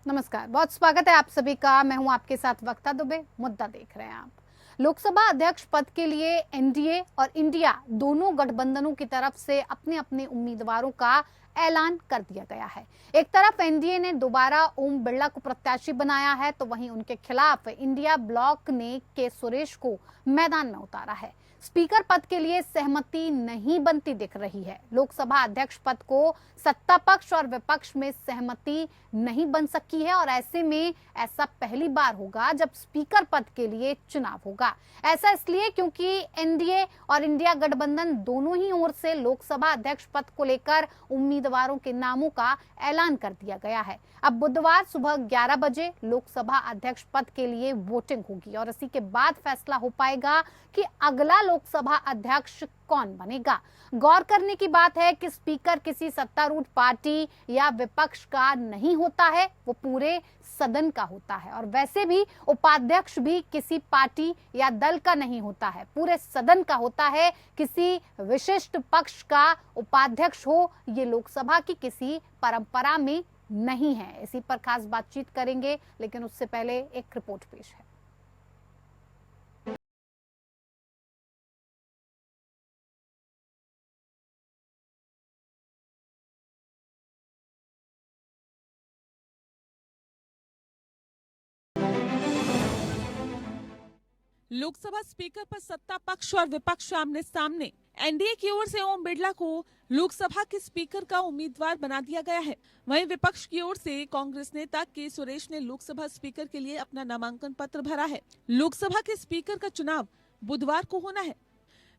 नमस्कार, बहुत स्वागत है आप सभी का। मैं हूं आपके साथ वक्ता दुबे। मुद्दा देख रहे हैं आप। लोकसभा अध्यक्ष पद के लिए एनडीए और इंडिया दोनों गठबंधनों की तरफ से अपने अपने उम्मीदवारों का ऐलान कर दिया गया है। एक तरफ एनडीए ने दोबारा ओम बिरला को प्रत्याशी बनाया है, तो वहीं उनके खिलाफ इंडिया ब्लॉक ने के सुरेश को मैदान में उतारा है। स्पीकर पद के लिए सहमति नहीं बनती दिख रही है। लोकसभा अध्यक्ष पद को सत्ता पक्ष और विपक्ष में सहमति नहीं बन सकी है और ऐसे में ऐसा पहली बार होगा जब स्पीकर पद के लिए चुनाव होगा। ऐसा इसलिए क्योंकि एनडीए और इंडिया गठबंधन दोनों ही ओर से लोकसभा अध्यक्ष पद को लेकर उम्मीदवारों के नामों का ऐलान कर दिया गया है। अब बुधवार सुबह 11 बजे लोकसभा अध्यक्ष पद के लिए वोटिंग होगी और इसी के बाद फैसला हो पाएगा कि अगला लोकसभा अध्यक्ष कौन बनेगा। गौर करने की बात है कि स्पीकर किसी सत्तारूढ़ पार्टी या विपक्ष का नहीं होता है, वो पूरे सदन का होता है। और वैसे भी उपाध्यक्ष भी किसी पार्टी या दल का नहीं होता है, पूरे सदन का होता है। किसी विशिष्ट पक्ष का उपाध्यक्ष हो, ये लोकसभा की किसी परंपरा में नहीं है। इसी पर खास बातचीत करेंगे, लेकिन उससे पहले एक रिपोर्ट पेश है। लोकसभा स्पीकर पर सत्ता पक्ष और विपक्ष आमने सामने। एनडीए की ओर से ओम बिरला को लोकसभा के स्पीकर का उम्मीदवार बना दिया गया है। वहीं विपक्ष की ओर से कांग्रेस नेता के सुरेश ने लोकसभा स्पीकर के लिए अपना नामांकन पत्र भरा है। लोकसभा के स्पीकर का चुनाव बुधवार को होना है।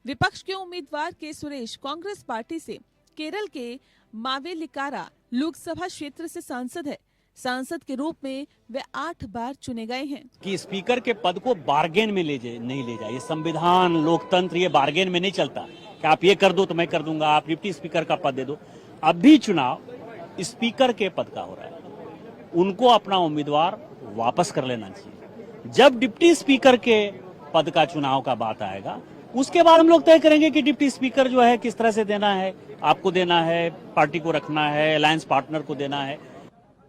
विपक्ष के उम्मीदवार के सुरेश कांग्रेस पार्टी से केरल के मावेलिकारा लोकसभा क्षेत्र से सांसद है। सांसद के रूप में वे 8 बार चुने गए हैं। कि स्पीकर के पद को बार्गेन में नहीं ले जाए। ये संविधान, लोकतंत्र ये बार्गेन में नहीं चलता कि आप ये कर दो तो मैं कर दूंगा, आप डिप्टी स्पीकर का पद दे दो। अभी चुनाव स्पीकर के पद का हो रहा है, उनको अपना उम्मीदवार वापस कर लेना चाहिए। जब डिप्टी स्पीकर के पद का चुनाव का बात आएगा, उसके बाद हम लोग तय करेंगे कि डिप्टी स्पीकर जो है किस तरह से देना है, आपको देना है, पार्टी को रखना है, अलायंस पार्टनर को देना है।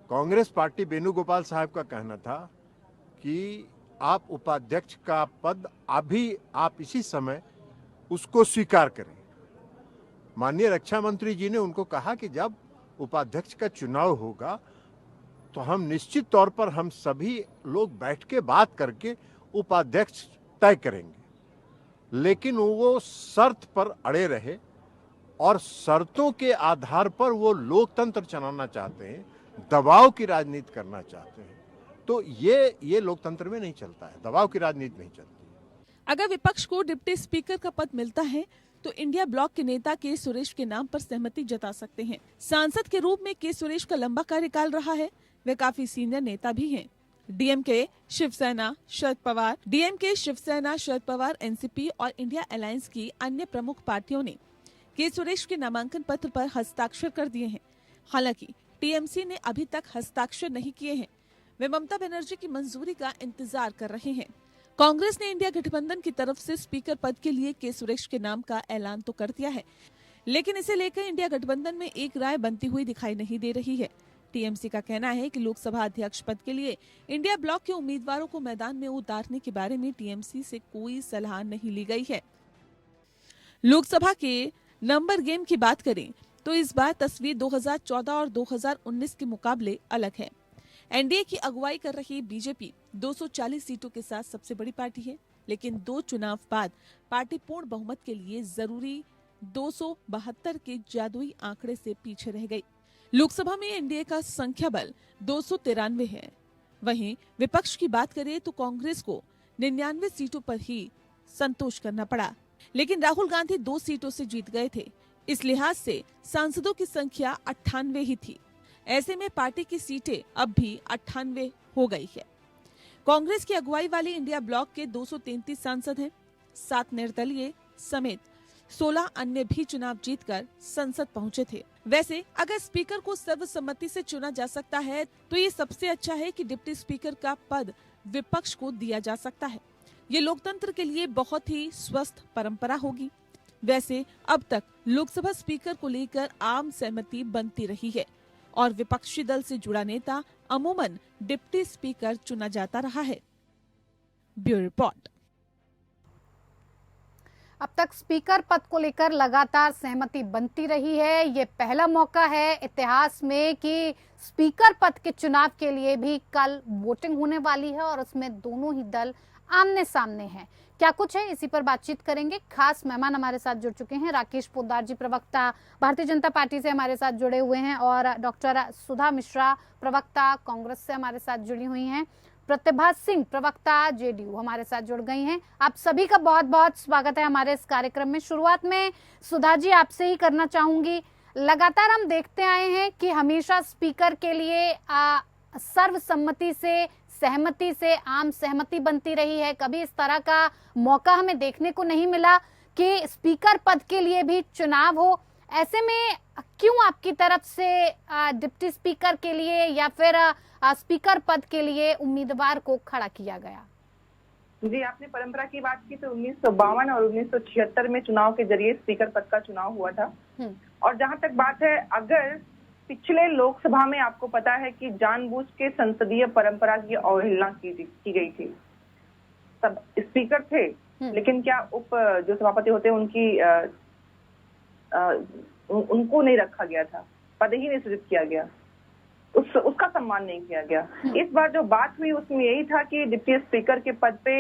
कांग्रेस पार्टी वेणुगोपाल साहब का कहना था कि आप उपाध्यक्ष का पद अभी आप इसी समय उसको स्वीकार करें। माननीय रक्षा मंत्री जी ने उनको कहा कि जब उपाध्यक्ष का चुनाव होगा तो हम निश्चित तौर पर हम सभी लोग बैठ के बात करके उपाध्यक्ष तय करेंगे। लेकिन वो शर्त पर अड़े रहे और शर्तों के आधार पर वो लोकतंत्र चलाना चाहते हैं, दबाव की राजनीति करना चाहते हैं। तो ये लोकतंत्र में नहीं चलता है, दबाव की राजनीति नहीं चलती। अगर विपक्ष को डिप्टी स्पीकर का पद मिलता है तो इंडिया ब्लॉक के नेता के सुरेश के नाम पर सहमति जता सकते हैं। सांसद के रूप में के सुरेश का लंबा कार्यकाल रहा है, वे काफी सीनियर नेता भी हैं। डीएमके, शिवसेना, शरद पवार, एनसीपी और इंडिया अलायंस की अन्य प्रमुख पार्टियों ने के सुरेश के नामांकन पत्र पर हस्ताक्षर कर दिए हैं। हालांकि टीएमसी ने अभी तक हस्ताक्षर नहीं किए हैं। वे ममता बनर्जी की मंजूरी का इंतजार कर रहे हैं। कांग्रेस ने इंडिया गठबंधन की तरफ से स्पीकर पद के लिए के सुरेश के नाम का ऐलान तो कर दिया है, लेकिन इसे लेकर इंडिया गठबंधन में एक राय बनती हुई दिखाई नहीं दे रही है। टीएमसी का कहना है कि लोकसभा अध्यक्ष पद के लिए इंडिया ब्लॉक के उम्मीदवारों को मैदान में उतारने के बारे में टीएमसी से कोई सलाह नहीं ली गई है। लोकसभा के नंबर गेम की बात करें तो इस बार तस्वीर 2014 और 2019 के मुकाबले अलग है। एनडीए की अगुवाई कर रही बीजेपी 240 सीटों के साथ सबसे बड़ी पार्टी है, लेकिन 2 चुनाव बाद पार्टी पूर्ण बहुमत के लिए जरूरी 272 के जादुई आंकड़े से पीछे रह गई। लोकसभा में एनडीए का संख्या बल 293 है। वहीं विपक्ष की बात करें तो कांग्रेस को 99 सीटों पर ही संतोष करना पड़ा, लेकिन राहुल गांधी 2 सीटों से जीत गए थे। इस लिहाज से सांसदों की संख्या 98 ही थी। ऐसे में पार्टी की सीटें अब भी 98 हो गई है। कांग्रेस की अगुवाई वाली इंडिया ब्लॉक के 233 सांसद हैं। 7 निर्दलीय समेत 16 अन्य भी चुनाव जीतकर संसद पहुंचे थे। वैसे अगर स्पीकर को सर्वसम्मति से चुना जा सकता है तो ये सबसे अच्छा है कि डिप्टी स्पीकर का पद विपक्ष को दिया जा सकता है। ये लोकतंत्र के लिए बहुत ही स्वस्थ परंपरा होगी। वैसे अब तक लोकसभा स्पीकर को लेकर आम सहमति बनती रही है और विपक्षी दल से जुड़ा नेता अमूमन डिप्टी स्पीकर चुना जाता रहा है। Bureau report. अब तक स्पीकर पद को लेकर लगातार सहमति बनती रही है। ये पहला मौका है इतिहास में कि स्पीकर पद के चुनाव के लिए भी कल वोटिंग होने वाली है और उसमें दोनों ही दल आमने सामने हैं। क्या कुछ है, इसी पर बातचीत करेंगे। खास मेहमान हमारे साथ जुड़ चुके हैं। राकेश पोद्दार जी प्रवक्ता भारतीय जनता पार्टी से हमारे साथ जुड़े हुए हैं और डॉक्टर सुधा मिश्रा प्रवक्ता कांग्रेस से हमारे साथ जुड़ी हुई हैं। प्रतिभा सिंह प्रवक्ता जेडीयू हमारे साथ जुड़ गई हैं। आप सभी का बहुत बहुत स्वागत है हमारे इस कार्यक्रम में। शुरुआत में सुधा जी आपसे ही करना चाहूंगी। लगातार हम देखते आए हैं कि हमेशा स्पीकर के लिए सर्वसम्मति से, सहमति से आम सहमति बनती रही है। कभी इस तरह का मौका हमें देखने को नहीं मिला कि स्पीकर पद के लिए भी चुनाव हो। ऐसे में क्यों आपकी तरफ से डिप्टी स्पीकर के लिए या फिर स्पीकर पद के लिए उम्मीदवार को खड़ा किया गया? जी, आपने परंपरा की बात की तो 1952 और 1976 में चुनाव के जरिए स्पीकर पद का चुनाव हुआ था। और जहां तक बात है, अगर पिछले लोकसभा में आपको पता है कि जानबूझ के संसदीय परंपरा की अवहेलना की गई थी। सब स्पीकर थे, लेकिन क्या जो सभापति होते हैं उनको नहीं रखा गया था, पद ही नहीं सृजित किया गया, उसका सम्मान नहीं किया गया। इस बार जो बात हुई उसमें यही था कि डिप्टी स्पीकर के पद पे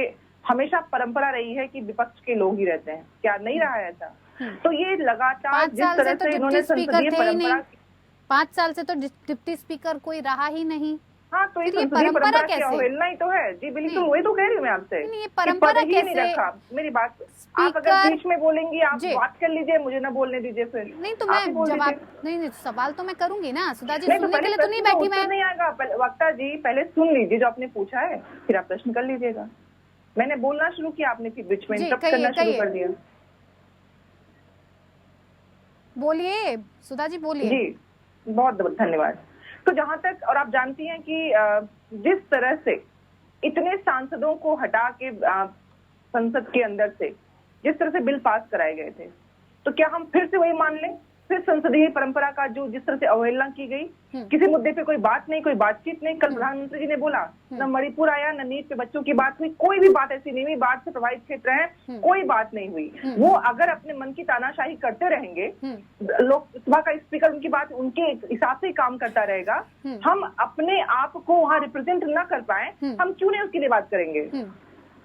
हमेशा परंपरा रही है कि विपक्ष के लोग ही रहते हैं। क्या नहीं रहा है ऐसा? तो ये लगातार जिस तरह से इन्होंने संसदीय परंपरा 5 साल से तो डिप्टी स्पीकर कोई रहा ही नहीं। हाँ, तो ये परंपरा की अवहेलना ही तो है। जी बिल्कुल, वही तो कह रही हूँ मैं आपसे। ये परंपरा कैसे नहीं रखा? मेरी बात, आप अगर बीच में बोलेंगी, आप बात कर लीजिए, मुझे ना बोलने दीजिए फिर। नहीं तो मैं जवाब नहीं, सवाल तो मैं करूंगी ना सुधा जी। सुनने के लिए तो नहीं बैठी मैं। नहीं आएगा वक्ता जी, पहले सुन लीजिए जो आपने पूछा है, फिर आप प्रश्न कर लीजिएगा। मैंने बोलना शुरू किया, आपने फिर बीच में इंटरप्ट करना शुरू कर दिया। बोलिए सुधा जी, बोलिए। जी बहुत बहुत धन्यवाद। तो जहां तक, और आप जानती हैं कि जिस तरह से इतने सांसदों को हटा के संसद के अंदर से जिस तरह से बिल पास कराए गए थे, तो क्या हम फिर से वही मान लें? फिर संसदीय परंपरा का जो जिस तरह से अवहेलना की गई, किसी मुद्दे पे कोई बात नहीं, कोई बातचीत नहीं। कल प्रधानमंत्री जी ने बोला, न मणिपुर आया, न नीट पे बच्चों की बात हुई, कोई भी बात ऐसी नहीं हुई। बाढ़ से प्रभावित क्षेत्र है, कोई बात नहीं हुई। वो अगर अपने मन की तानाशाही करते रहेंगे, लोकसभा का स्पीकर उनकी बात उनके हिसाब से काम करता रहेगा, हम अपने आप को वहां रिप्रेजेंट न कर पाए, हम क्यों नहीं उसके लिए बात करेंगे?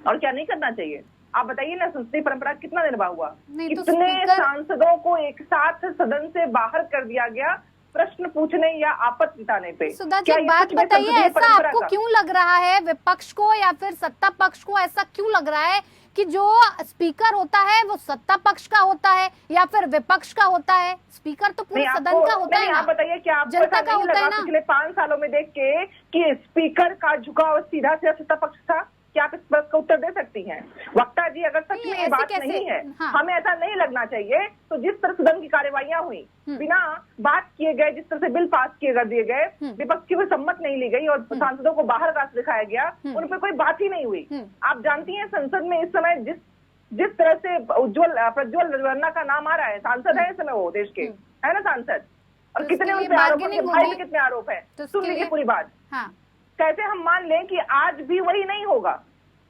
और क्या नहीं करना चाहिए? आप बताइए ना, संसदीय परंपरा कितना निर्वाह हुआ? कितने सांसदों को एक साथ सदन से बाहर कर दिया गया प्रश्न पूछने या आपत्ति जताने पे? सुधा जी बात बताइए, ऐसा आपको क्यों लग रहा है, विपक्ष को या फिर सत्ता पक्ष को ऐसा क्यों लग रहा है कि जो स्पीकर होता है वो सत्ता पक्ष का होता है या फिर विपक्ष का होता है? स्पीकर तो पूरे सदन का होता है ना। आप बताइए कि आप जनता का होता है ना। पिछले 5 सालों में देख के कि स्पीकर का झुकाव सीधा सीधा सत्ता पक्ष था? क्या आप इस बात का उत्तर दे सकती हैं? वक्ता जी, अगर सच में ये बात नहीं है, हमें ऐसा नहीं लगना चाहिए, तो जिस तरह सदन की कार्यवाहियां हुई, बिना बात किए गए जिस तरह से बिल पास किए कर दिए गए, विपक्ष की कोई सम्मत नहीं ली गई और सांसदों को बाहर का दिखाया गया, उन पर कोई बात ही नहीं हुई। आप जानती हैं संसद में इस समय जिस तरह से प्रज्वल रजवाना का नाम आ रहा है, सांसद है इस समय, वो देश के है ना सांसद, और कितने उनके आरोप है, भाई में कितने आरोप है, सुन लीजिए पूरी बात। कैसे हम मान लें कि आज भी वही नहीं होगा?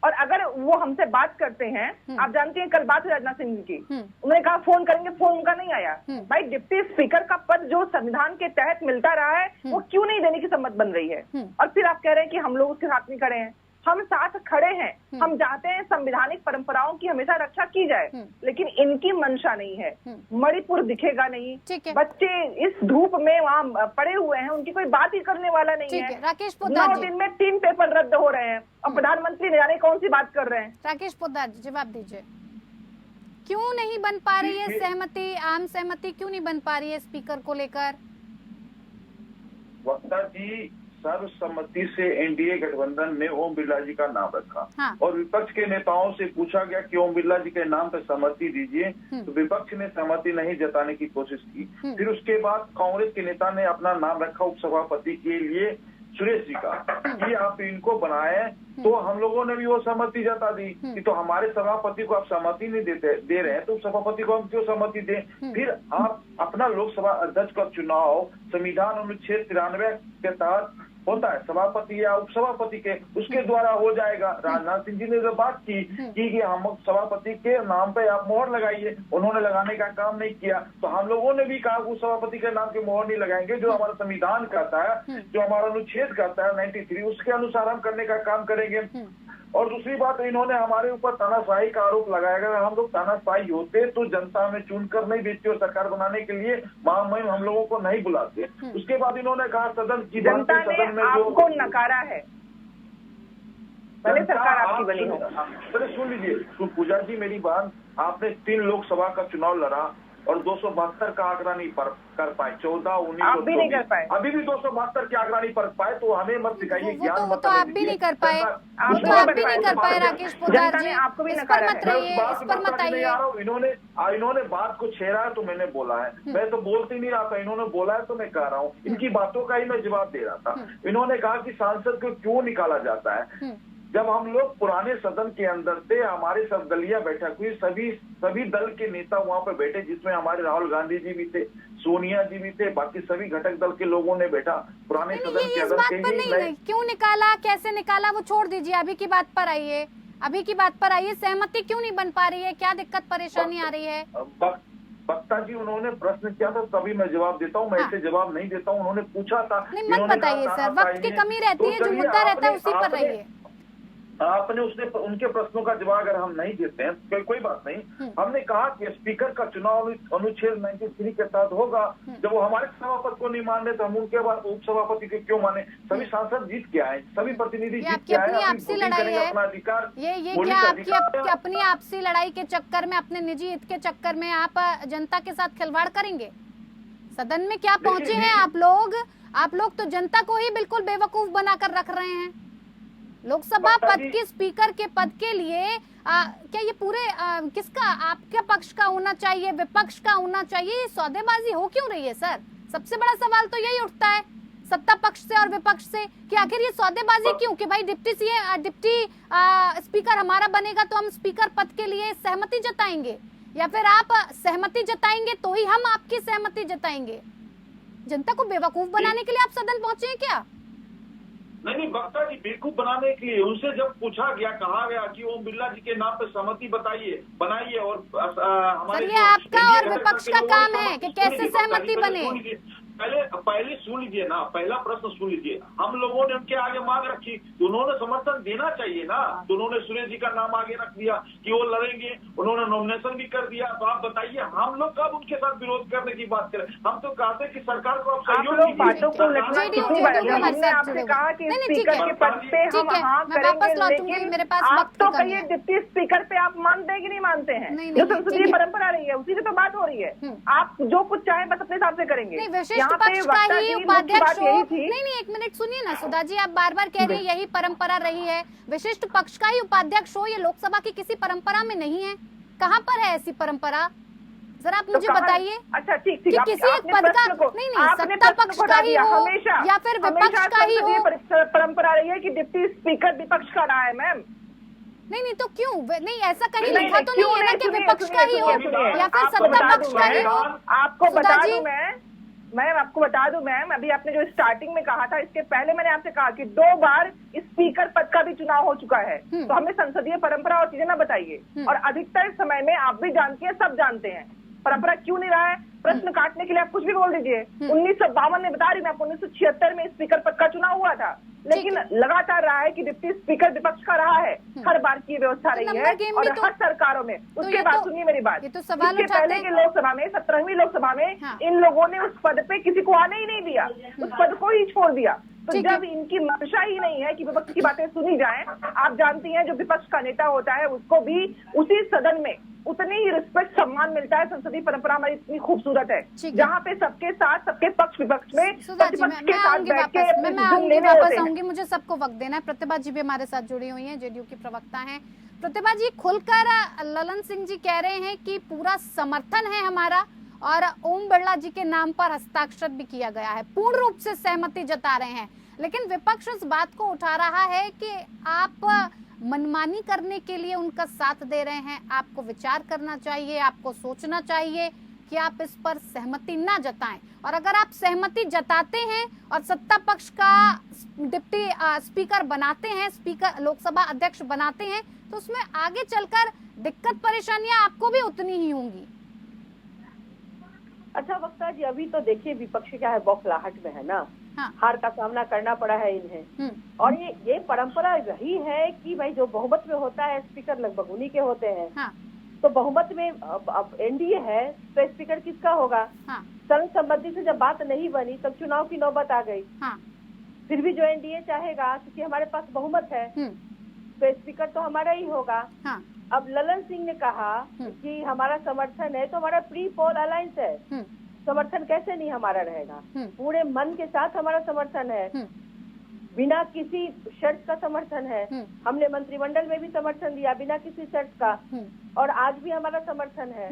और अगर वो हमसे बात करते हैं, आप जानते हैं कल बात हुई राजनाथ सिंह की, उन्होंने कहा फोन करेंगे, फोन उनका नहीं आया। भाई, डिप्टी स्पीकर का पद जो संविधान के तहत मिलता रहा है, वो क्यों नहीं देने की सम्मत बन रही है? और फिर आप कह रहे हैं कि हम लोग उसके साथ नहीं खड़े हैं। हम साथ खड़े हैं, हम चाहते हैं संवैधानिक परंपराओं की हमेशा रक्षा की जाए, लेकिन इनकी मंशा नहीं है। मणिपुर दिखेगा नहीं, बच्चे इस धूप में वहाँ पड़े हुए हैं, उनकी कोई बात ही करने वाला नहीं है। राकेश पोद्दार 9 दिन में 3 पेपर रद्द हो रहे हैं और प्रधानमंत्री ने जाने कौन सी बात कर रहे हैं। राकेश पोद्दार जी जवाब दीजिए, क्यों नहीं बन पा रही है सहमति, आम सहमति क्यों नहीं बन पा रही है स्पीकर को लेकर? वक्ता जी, सर्वसम्मति से एनडीए गठबंधन ने ओम बिरला जी का नाम रखा और विपक्ष के नेताओं से पूछा गया कि ओम बिरला जी के नाम पर सहमति दीजिए, तो विपक्ष ने सहमति नहीं जताने की कोशिश की। फिर उसके बाद कांग्रेस के नेता ने अपना नाम रखा उपसभापति के लिए सुरेश जी का, कि आप इनको बनाए, तो हम लोगों ने भी वो सहमति जता दी कि तो हमारे सभापति को आप सहमति नहीं दे रहे हैं, तो सभापति को हम क्यों सहमति दें? फिर आप अपना लोकसभा अध्यक्ष का चुनाव संविधान अनुच्छेद 93 के तहत होता है सभापति या उपसभापति के, उसके द्वारा हो जाएगा। राजनाथ सिंह जी ने जो बात की कि हम सभापति के नाम पे आप मोहर लगाइए, उन्होंने लगाने का काम नहीं किया, तो हम लोगों ने भी कहा उस सभापति के नाम के मोहर नहीं लगाएंगे। जो हमारा संविधान कहता है, जो हमारा अनुच्छेद कहता है 93, उसके अनुसार हम करने का काम करेंगे। और दूसरी बात, इन्होंने हमारे ऊपर तानाशाही का आरोप लगाया। अगर हम लोग तानाशाही होते तो जनता में चुनकर नहीं भेजते और सरकार बनाने के लिए महामहिम हम लोगों को नहीं बुलाते। उसके बाद इन्होंने कहा सदन की जनता ने आपको नकारा है, भले सरकार आपकी बनी हो। अरे सुन लीजिए पूजा जी मेरी बात, आपने 3 लोकसभा का चुनाव लड़ा और 272 का आंकड़ा नहीं कर पाए, 14, 19, आप भी नहीं कर पाए, अभी भी 272 के आंकड़ा नहीं कर पाए, तो हमें मत सिखाइए ज्ञान मत। तो आप भी नहीं कर पाए, आप भी नहीं कर पाए राकेश पोद्दार जी, आपको भी इस नकारा पर मत रहिए, इस पर मत आइए। इन्होंने बात को छेड़ा है तो मैंने बोला है, मैं तो बोलती नहीं रहा था, इन्होंने बोला है तो मैं कह रहा हूँ। इनकी बातों का ही मैं जवाब दे रहा था। इन्होंने कहा कि सांसद को क्यों निकाला जाता है। जब हम लोग पुराने सदन के अंदर थे, हमारे सब दलिया बैठक हुई, सभी दल के नेता वहां पे बैठे, जिसमें हमारे राहुल गांधी जी भी थे, सोनिया जी भी थे, बाकी सभी घटक दल के लोगों ने बैठा पुराने सदन के अंदर। क्यों निकाला, कैसे निकाला, वो छोड़ दीजिए, अभी की बात पर आइए, अभी की बात पर आइए। सहमति क्यों नहीं बन पा रही है, क्या दिक्कत परेशानी आ रही है? वक्ता जी उन्होंने प्रश्न किया था तभी मैं जवाब देता हूँ, मैं ऐसे जवाब नहीं देता हूँ। उन्होंने पूछा था, नहीं मत बताइए सर, वक्त की कमी रहती है, जो मुद्दा रहता है उसी पर रहिए। आपने उनके प्रश्नों का जवाब अगर हम नहीं देते हैं तो कोई बात नहीं। हमने कहा कि स्पीकर का चुनाव अनुच्छेद 93 के तहत होगा। जब वो हमारे सभापति को नहीं मान रहे तो हम उनके बाद उप सभापति को क्यों माने? सभी सांसद जीत के आए, सभी प्रतिनिधि जीत के आए, आपसी लड़ाई है अपना अधिकार। ये क्या आपकी अपनी आपसी लड़ाई के चक्कर में, अपने निजी हित के चक्कर में आप जनता के साथ खिलवाड़ करेंगे? सदन में क्या पहुंचे हैं आप लोग तो जनता को ही बिल्कुल बेवकूफ बनाकर रख रहे हैं। लोकसभा पद के स्पीकर के पद के लिए क्या ये पूरे किसका, आपके पक्ष का होना चाहिए, विपक्ष का होना चाहिए? ये सौदेबाजी हो क्यों रही है सर? सबसे बड़ा सवाल तो यही उठता है सत्ता पक्ष से और विपक्ष से कि आखिर ये सौदेबाजी क्यों, कि भाई डिप्टी स्पीकर हमारा बनेगा तो हम स्पीकर पद के लिए सहमति जताएंगे, या फिर आप सहमति जताएंगे तो ही हम आपकी सहमति जताएंगे? जनता को बेवकूफ बनाने के लिए आप सदन पहुंचे हैं क्या? नहीं वक्ता जी बेवकूफ बनाने के लिए उनसे जब पूछा गया, कहा गया कि ओम बिरला जी के नाम पे सहमति बनाइए और हमारे ये आपका और विपक्ष का काम है कि कैसे सहमति बने। पहले सुन लीजिए ना, पहला प्रश्न सुन लीजिए। हम लोगों ने उनके आगे मांग रखी तो उन्होंने समर्थन देना चाहिए ना। तो उन्होंने सुरेश जी का नाम आगे रख दिया कि वो लड़ेंगे, उन्होंने नॉमिनेशन भी कर दिया। तो आप बताइए हम लोग कब उनके साथ विरोध करने की बात करें? हम तो कहते कि सरकार को आप सहयोग कीजिए। हमने आपसे कहा कि स्पीकर के पद पे हम हाँ करेंगे, लेकिन आप तो कहिए डिप्टी स्पीकर पे आप मानते हैं कि नहीं मानते हैं? जो संसदीय परंपरा रही है उसी की तो बात हो रही है। आप जो कुछ चाहें बस अपने हिसाब से करेंगे। विशिष्ट पक्ष का ही उपाध्यक्ष हो, नहीं एक मिनट सुनिए ना सुधा जी, आप बार बार कह रही है यही परंपरा रही है। विशिष्ट पक्ष का ही उपाध्यक्ष हो, ये लोकसभा की किसी परंपरा में नहीं है। कहाँ पर है ऐसी परंपरा, जरा आप मुझे बताइए। अच्छा ठीक कि किसी एक पद का नहीं सत्ता पक्ष का ही हो या फिर विपक्ष का ही हो। परंपरा रही है कि डिप्टी स्पीकर विपक्ष का रहा है मैम। नहीं तो क्यों नहीं, ऐसा कहीं लिखा तो नहीं है ना कि विपक्ष का ही हो या फिर सत्ता पक्ष का ही हो। आपको बता दूं मैम आपको बता दूं मैम, अभी आपने जो स्टार्टिंग में कहा था, इसके पहले मैंने आपसे कहा कि 2 बार स्पीकर पद का भी चुनाव हो चुका है। तो हमें संसदीय परंपरा और चीजें ना बताइए। और अधिकतर समय में आप भी जानती हैं, सब जानते हैं परंपरा क्यों नहीं रहा है। प्रश्न काटने के लिए आप कुछ भी बोल दीजिए। 1952 में बता रही मैं आपको, 1976 में स्पीकर पद का चुनाव हुआ था, लेकिन लगातार रहा है कि डिप्टी स्पीकर विपक्ष का रहा है। हर बार की व्यवस्था रही है और हर सरकारों में। उसके बाद सुनिए मेरी बात, इसके पहले के लोकसभा में 17वीं लोकसभा में इन लोगों ने उस पद पे किसी को आने ही नहीं दिया, उस पद को ही छोड़ दिया। तो जब इनकी मंशा ही नहीं है कि विपक्ष की बातें सुनी जाएं, आप जानती हैं जो विपक्ष का नेता होता है उसको भी उसी सदन में उतनी ही रिस्पेक्ट सम्मान मिलता है। संसदीय परंपरा हमारी इतनी खूबसूरत है जहाँ पे सबके साथ, सबके पक्ष विपक्ष में प्रतिपक्ष के साथ बैठ के वापस आऊंगी। मुझे सबको वक्त देना है। प्रतिभा जी भी हमारे साथ जुड़ी हुई हैं, जेडीयू की प्रवक्ता हैं। प्रतिभा जी, खुलकर ललन सिंह जी कह रहे हैं कि पूरा समर्थन है हमारा और ओम बिरला जी के नाम पर हस्ताक्षर भी किया गया है, पूर्ण रूप से सहमति जता रहे हैं। लेकिन विपक्ष इस बात को उठा रहा है कि आप मनमानी करने के लिए उनका साथ दे रहे हैं। आपको विचार करना चाहिए, आपको सोचना चाहिए कि आप इस पर सहमति ना जताएं, और अगर आप सहमति जताते हैं और सत्ता पक्ष का डिप्टी स्पीकर बनाते हैं, स्पीकर लोकसभा अध्यक्ष बनाते हैं, तो उसमें आगे चलकर दिक्कत परेशानियां आपको भी उतनी ही होंगी। अच्छा वक्ता जी, अभी तो देखिए विपक्ष क्या है, बौखलाहट में है ना। हाँ। हार का सामना करना पड़ा है इन्हें, और ये परंपरा रही है कि भाई जो बहुमत में होता है स्पीकर लगभग उन्हीं के होते हैं। हाँ। तो बहुमत में अब एनडीए है तो स्पीकर किसका होगा? हाँ। सर्वसम्मति से जब बात नहीं बनी तब चुनाव की नौबत आ गई। हाँ। फिर भी जो एनडीए चाहेगा, क्योंकि हमारे पास बहुमत है, तो स्पीकर तो हमारा ही होगा। हाँ। अब ललन सिंह ने कहा कि हमारा समर्थन है, तो हमारा प्री पोल अलायंस है, समर्थन कैसे नहीं हमारा रहेगा? पूरे मन के साथ हमारा समर्थन है, बिना किसी शर्त का समर्थन है। हमने मंत्रिमंडल में भी समर्थन दिया बिना किसी शर्त का, और आज भी हमारा समर्थन है।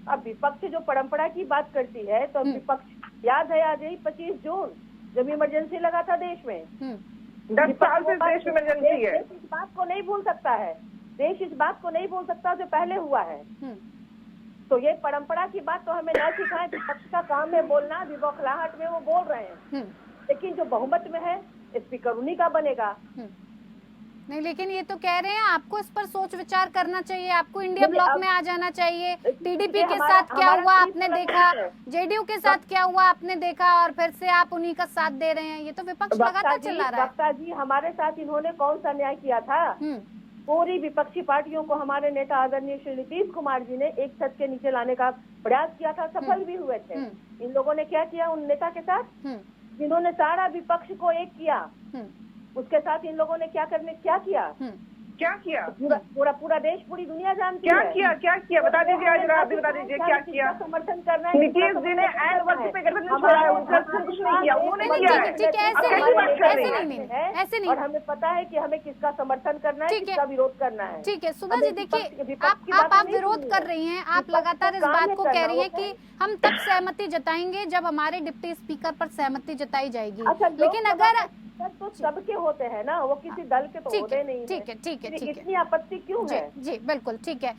अब विपक्ष जो परंपरा की बात करती है, तो विपक्ष याद है आज ही 25 जून जब इमरजेंसी लगा था देश में, 10 साल से देश में इमरजेंसी है। इस बात को नहीं भूल सकता है, देश इस बात को नहीं भूल सकता जो पहले हुआ है। तो ये परंपरा की बात तो हमें न सिखाएं। विपक्ष का काम है बोलना, बौखलाहट में वो बोल रहे हैं, लेकिन जो बहुमत में है स्पीकर उन्हीं का बनेगा। नहीं, लेकिन ये तो कह रहे हैं आपको इस पर सोच विचार करना चाहिए, आपको इंडिया ब्लॉक में आ जाना चाहिए। टीडीपी के साथ क्या हुआ आपने देखा, जेडीयू के साथ क्या हुआ आपने देखा, और फिर से आप उन्हीं का साथ दे रहे हैं। ये तो विपक्ष लगातार चला रहा है। वक्ता जी, हमारे साथ इन्होंने कौन सा न्याय किया था? पूरी विपक्षी पार्टियों को हमारे नेता आदरणीय श्री नीतीश कुमार जी ने एक छत के नीचे लाने का प्रयास किया था, सफल भी हुए थे। इन लोगों ने क्या किया उन नेता के साथ, जिन्होंने सारा विपक्ष को एक किया, उसके साथ इन लोगों ने क्या किया? पूरा देश, पूरी दुनिया जानती है। क्या किया बता दीजिए, आज आप भी बता दीजिए क्या किया। समर्थन करना है नीतीश जी ने ऐन वक्त पे गठबंधन छोड़ा है, उनका कुछ नहीं किया, उन्होंने किया है। ऐसे नहीं, और हमें पता है कि हमें किसका समर्थन करना है, किसका विरोध करना है। ठीक है सुधा जी, देखिए आप विरोध कर रही हैं, आप लगातार इस बात को कह रही हैं कि हम तब सहमति जताएंगे जब हमारे डिप्टी स्पीकर पर सहमति जताई जाएगी। लेकिन अगर तो सबके होते हैं ना, वो किसी दल के तो होते नहीं। ठीक है, इतनी आपत्ति क्यों है? जी बिल्कुल ठीक है।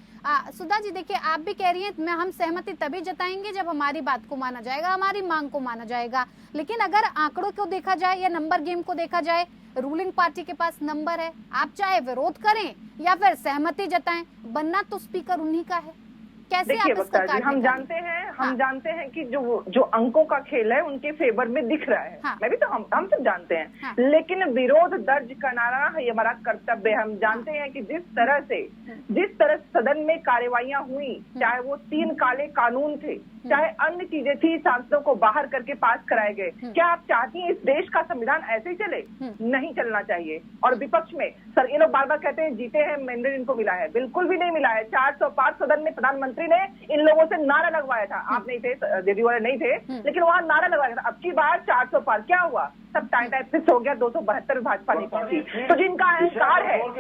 सुधा जी देखिए, आप भी कह रही हैं हम सहमति तभी जताएंगे जब हमारी बात को माना जाएगा, हमारी मांग को माना जाएगा। लेकिन अगर आंकड़ों को देखा जाए या नंबर गेम को देखा जाए, रूलिंग पार्टी के पास नंबर है, आप चाहे विरोध करें या फिर सहमति जताएं, बनना तो स्पीकर उन्हीं का है। कैसे देखिए वक्ता जी, हम जानते हैं कि जो अंकों का खेल है उनके फेवर में दिख रहा है। मैं भी तो हम सब जानते हैं, लेकिन विरोध दर्ज कराना ये हमारा कर्तव्य है। हम जानते हैं कि जिस तरह सदन में कार्यवाहियां हुई, चाहे वो 3 काले कानून थे, चाहे अन्य चीजें थी, सांसदों को बाहर करके पास कराए गए। क्या आप चाहती हैं इस देश का संविधान ऐसे ही चले? नहीं चलना चाहिए। और विपक्ष में सर ये लोग बार बार कहते हैं जीते हैं, मैंडेट इनको मिला है, बिल्कुल भी नहीं मिला है। 405 सदन में प्रधानमंत्री ने इन लोगों से नारा लगवाया था, आप नहीं थे, जेडीयू वाले नहीं थे, लेकिन वहां नारा लगवाया था। अब की बार 400 पार, क्या हुआ? सब टाइम फिक्स हो गया, 272 भाजपा नहीं पहुंची। तो जिनका अहंकार है, और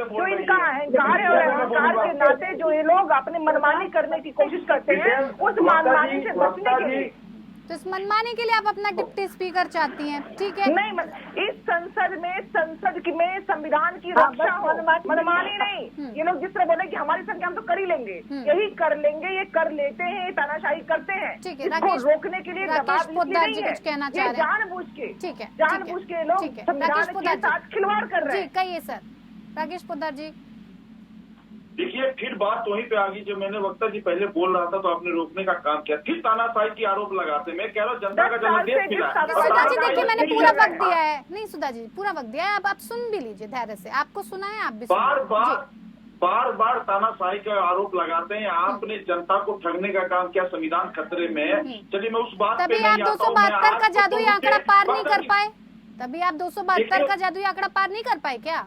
अहंकार के नाते जो ये लोग अपने मनमानी करने की कोशिश करते हैं, उस मनमानी से बचने के लिए, तो इस मनमानी के लिए आप अपना डिप्टी स्पीकर चाहती हैं, ठीक है? नहीं, इस संसद में संविधान की रक्षा हो, मनमानी नहीं। ये लोग जिस तरह बोले कि हमारी संख्या हम तो कर ही लेंगे, यही कर लेंगे, ये कर लेते हैं, तानाशाही करते हैं। इसको रोकने के लिए राकेश पोद्दार जी कुछ कहना चाह रहे हैं, जानबूझ के लोग ठीक है, संविधान के साथ खिलवाड़ कर रहे हैं। कहिए सर राकेश पोद्दार जी। देखिए, फिर बात वहीं पे आ गई जो मैंने वक्ता जी पहले बोल रहा था, तो आपने रोकने का काम किया, फिर तानाशाही की आरोप लगाते। मैं कह रहा हूँ जनता का जनादेश मिला है। सुधा जी देखिए, मैंने पूरा वक्त दिया है। नहीं सुधा जी, पूरा वक्त दिया है, अब आप सुन भी लीजिए धैर्य से, आपको सुना है, आप भी बार बार तानाशाही का आरोप लगाते हैं। आपने जनता को ठगने का काम किया, संविधान खतरे में है। चलिए मैं उस बात तभी आप 272 का जादुई आंकड़ा पार नहीं कर पाए, तभी आप 272 का जादुई आंकड़ा पार नहीं कर पाए क्या?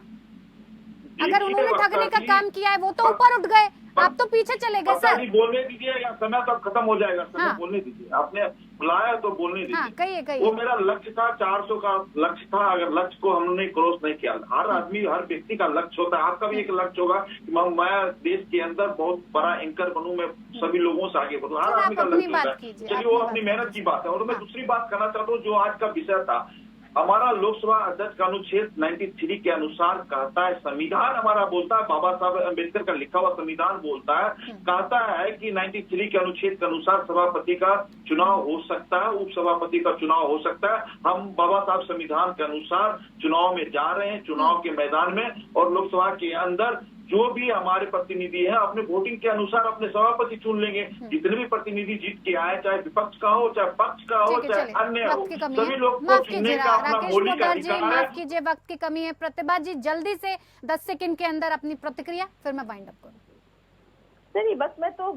अगर उन्होंने ठगने का काम किया है, वो तो ऊपर उठ गए, आप तो पीछे चले गए सर। बोलने दीजिए, या समय तक खत्म हो जाएगा, समय बोलने दीजिए। आपने बुलाया तो बोलने दीजिए। कहिए। वो मेरा लक्ष्य था, 400 का लक्ष्य था। अगर लक्ष्य को हमने क्रॉस नहीं किया, हर आदमी, हर व्यक्ति का लक्ष्य होता है। आपका भी एक लक्ष्य होगा कि मैं देश के अंदर बहुत बड़ा एंकर बनूं, मैं सभी लोगों से आगे बढ़ूं, हर आदमी का लक्ष्य होता है। चलिए वो अपनी मेहनत की बात है। और मैं दूसरी बात करना चाहता हूँ, जो आज का विषय था, हमारा लोकसभा अध्यक्ष का अनुच्छेद 93 के अनुसार कहता है, संविधान हमारा बोलता है, बाबा साहब अम्बेडकर का लिखा हुआ संविधान बोलता है, कहता है कि 93 के अनुच्छेद के अनुसार सभापति का चुनाव हो सकता है, उप सभापति का चुनाव हो सकता है। हम बाबा साहब संविधान के अनुसार चुनाव में जा रहे हैं, चुनाव के मैदान में, और लोकसभा के अंदर जो भी हमारे प्रतिनिधि हैं अपने वोटिंग के अनुसार अपने सभापति चुन लेंगे। जितने भी प्रतिनिधि जीत के आए, चाहे विपक्ष का हो, चाहे पक्ष का हो, चाहे अन्य हो, सभी लोग को चुनने का अपना मौलिक अधिकार है। माफ कीजिए, वक्त की कमी है। प्रतिभा जी जल्दी से 10 सेकंड के अंदर अपनी प्रतिक्रिया, फिर मैं वाइंड अप करूँ। नहीं, बस मैं तो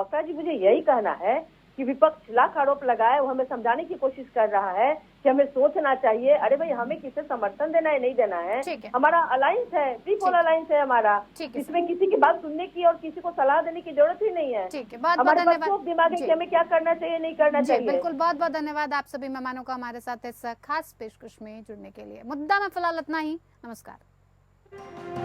वक्ता जी मुझे यही कहना है कि विपक्ष लाख आरोप लगाए, वो हमें समझाने की कोशिश कर रहा है कि हमें सोचना चाहिए। अरे भाई, हमें किसे समर्थन देना है, नहीं देना है। हमारा अलायंस है, फ्री पोल अलायंस है हमारा, इसमें किसी की बात सुनने की और किसी को सलाह देने की जरूरत ही नहीं है। हमारे पास खूब दिमाग है कि हमें क्या करना चाहिए, नहीं करना चाहिए। बिल्कुल, बहुत बहुत धन्यवाद आप सभी मेहमानों का हमारे साथ इस खास पेशकश में जुड़ने के लिए। मुद्दा में फिलहाल इतना ही। नमस्कार।